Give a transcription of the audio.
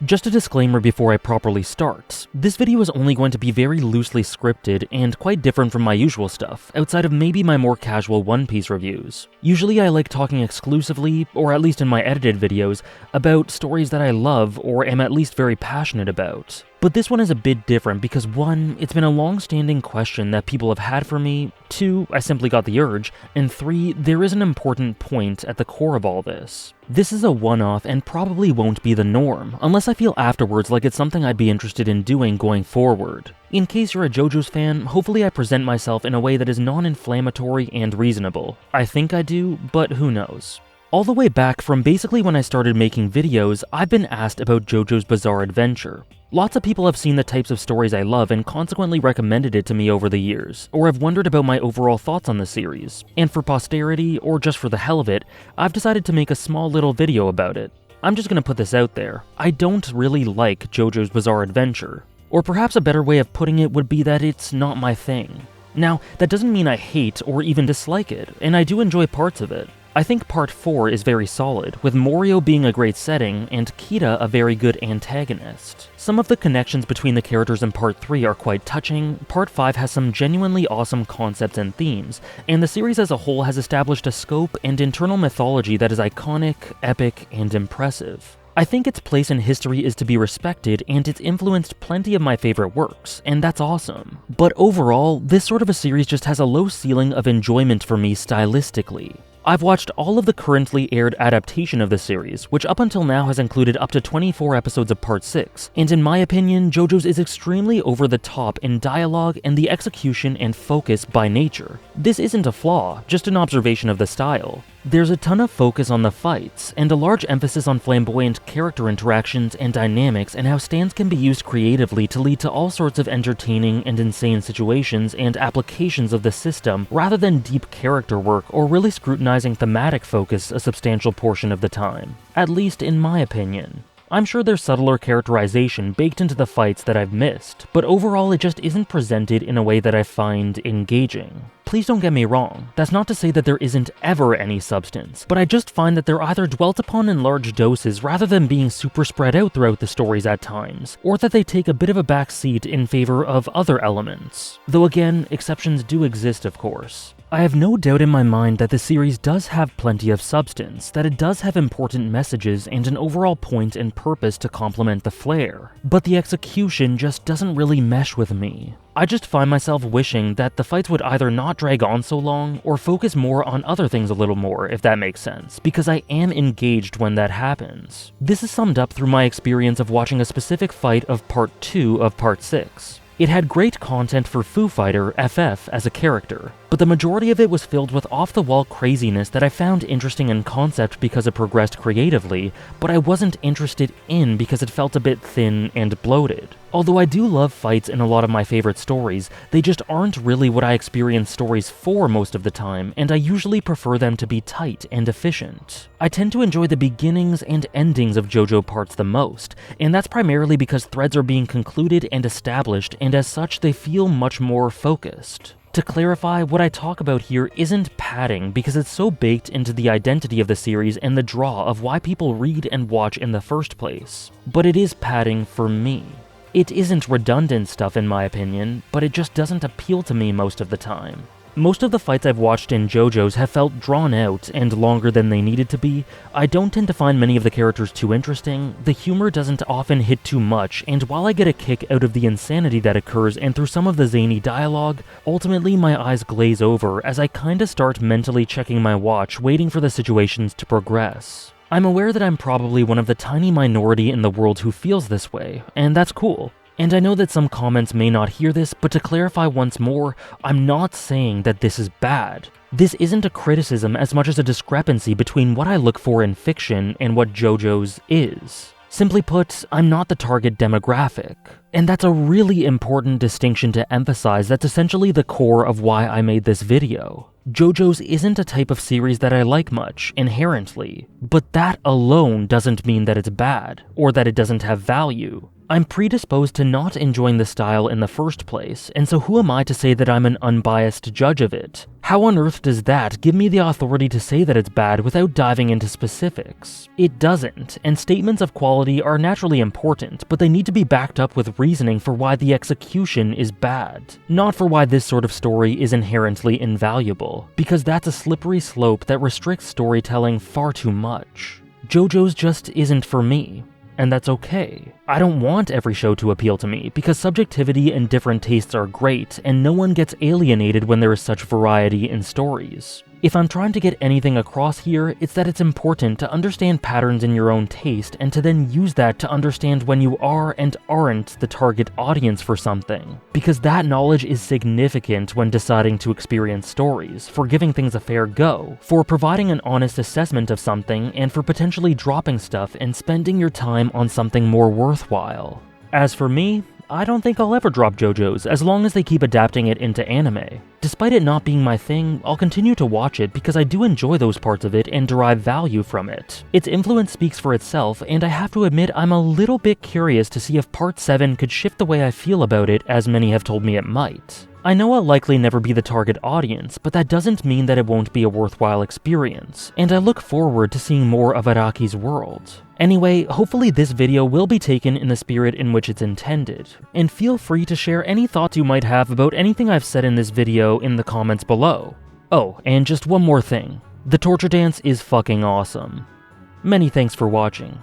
Just a disclaimer before I properly start, this video is only going to be very loosely scripted and quite different from my usual stuff, outside of maybe my more casual One Piece reviews. Usually I like talking exclusively, or at least in my edited videos, about stories that I love or am at least very passionate about. But this one is a bit different because 1, it's been a long-standing question that people have had for me, 2, I simply got the urge, and 3, there is an important point at the core of all this. This is a one-off and probably won't be the norm, unless I feel afterwards like it's something I'd be interested in doing going forward. In case you're a JoJo's fan, hopefully I present myself in a way that is non-inflammatory and reasonable. I think I do, but who knows. All the way back from basically when I started making videos, I've been asked about JoJo's Bizarre Adventure. Lots of people have seen the types of stories I love and consequently recommended it to me over the years, or have wondered about my overall thoughts on the series, and for posterity, or just for the hell of it, I've decided to make a small little video about it. I'm just gonna put this out there, I don't really like JoJo's Bizarre Adventure, or perhaps a better way of putting it would be that it's not my thing. Now, that doesn't mean I hate or even dislike it, and I do enjoy parts of it. I think Part 4 is very solid, with Morio being a great setting and Kita a very good antagonist. Some of the connections between the characters in Part 3 are quite touching, Part 5 has some genuinely awesome concepts and themes, and the series as a whole has established a scope and internal mythology that is iconic, epic, and impressive. I think its place in history is to be respected, and it's influenced plenty of my favorite works, and that's awesome. But overall, this sort of a series just has a low ceiling of enjoyment for me stylistically. I've watched all of the currently aired adaptation of the series, which up until now has included up to 24 episodes of Part 6, and in my opinion, JoJo's is extremely over the top in dialogue and the execution and focus by nature. This isn't a flaw, just an observation of the style. There's a ton of focus on the fights, and a large emphasis on flamboyant character interactions and dynamics and how stands can be used creatively to lead to all sorts of entertaining and insane situations and applications of the system, rather than deep character work or really scrutinizing thematic focus a substantial portion of the time. At least in my opinion. I'm sure there's subtler characterization baked into the fights that I've missed, but overall it just isn't presented in a way that I find engaging. Please don't get me wrong, that's not to say that there isn't ever any substance, but I just find that they're either dwelt upon in large doses rather than being super spread out throughout the stories at times, or that they take a bit of a back seat in favor of other elements. Though again, exceptions do exist of course. I have no doubt in my mind that the series does have plenty of substance, that it does have important messages and an overall point and purpose to complement the flair, but the execution just doesn't really mesh with me. I just find myself wishing that the fights would either not drag on so long, or focus more on other things a little more, if that makes sense, because I am engaged when that happens. This is summed up through my experience of watching a specific fight of Part 2 of Part 6. It had great content for Foo Fighter, FF, as a character, but the majority of it was filled with off-the-wall craziness that I found interesting in concept because it progressed creatively, but I wasn't interested in because it felt a bit thin and bloated. Although I do love fights in a lot of my favorite stories, they just aren't really what I experience stories for most of the time, and I usually prefer them to be tight and efficient. I tend to enjoy the beginnings and endings of JoJo parts the most, and that's primarily because threads are being concluded and established, and as such they feel much more focused. To clarify, what I talk about here isn't padding because it's so baked into the identity of the series and the draw of why people read and watch in the first place, but it is padding for me. It isn't redundant stuff in my opinion, but it just doesn't appeal to me most of the time. Most of the fights I've watched in JoJo's have felt drawn out and longer than they needed to be. I don't tend to find many of the characters too interesting, the humor doesn't often hit too much, and while I get a kick out of the insanity that occurs and through some of the zany dialogue, ultimately my eyes glaze over as I kinda start mentally checking my watch, waiting for the situations to progress. I'm aware that I'm probably one of the tiny minority in the world who feels this way, and that's cool. And I know that some comments may not hear this, but to clarify once more, I'm not saying that this is bad. This isn't a criticism as much as a discrepancy between what I look for in fiction and what JoJo's is. Simply put, I'm not the target demographic. And that's a really important distinction to emphasize that's essentially the core of why I made this video. JoJo's isn't a type of series that I like much, inherently, but that alone doesn't mean that it's bad, or that it doesn't have value. I'm predisposed to not enjoying the style in the first place, and so who am I to say that I'm an unbiased judge of it? How on earth does that give me the authority to say that it's bad without diving into specifics? It doesn't, and statements of quality are naturally important, but they need to be backed up with reasoning for why the execution is bad, not for why this sort of story is inherently invaluable, because that's a slippery slope that restricts storytelling far too much. JoJo's just isn't for me. And that's okay. I don't want every show to appeal to me, because subjectivity and different tastes are great, and no one gets alienated when there is such variety in stories. If I'm trying to get anything across here, it's that it's important to understand patterns in your own taste and to then use that to understand when you are and aren't the target audience for something. Because that knowledge is significant when deciding to experience stories, for giving things a fair go, for providing an honest assessment of something, and for potentially dropping stuff and spending your time on something more worthwhile. As for me, I don't think I'll ever drop JoJo's as long as they keep adapting it into anime. Despite it not being my thing, I'll continue to watch it because I do enjoy those parts of it and derive value from it. Its influence speaks for itself, and I have to admit I'm a little bit curious to see if Part 7 could shift the way I feel about it, as many have told me it might. I know I'll likely never be the target audience, but that doesn't mean that it won't be a worthwhile experience, and I look forward to seeing more of Araki's world. Anyway, hopefully this video will be taken in the spirit in which it's intended, and feel free to share any thoughts you might have about anything I've said in this video in the comments below. Oh, and just one more thing. The torture dance is fucking awesome. Many thanks for watching.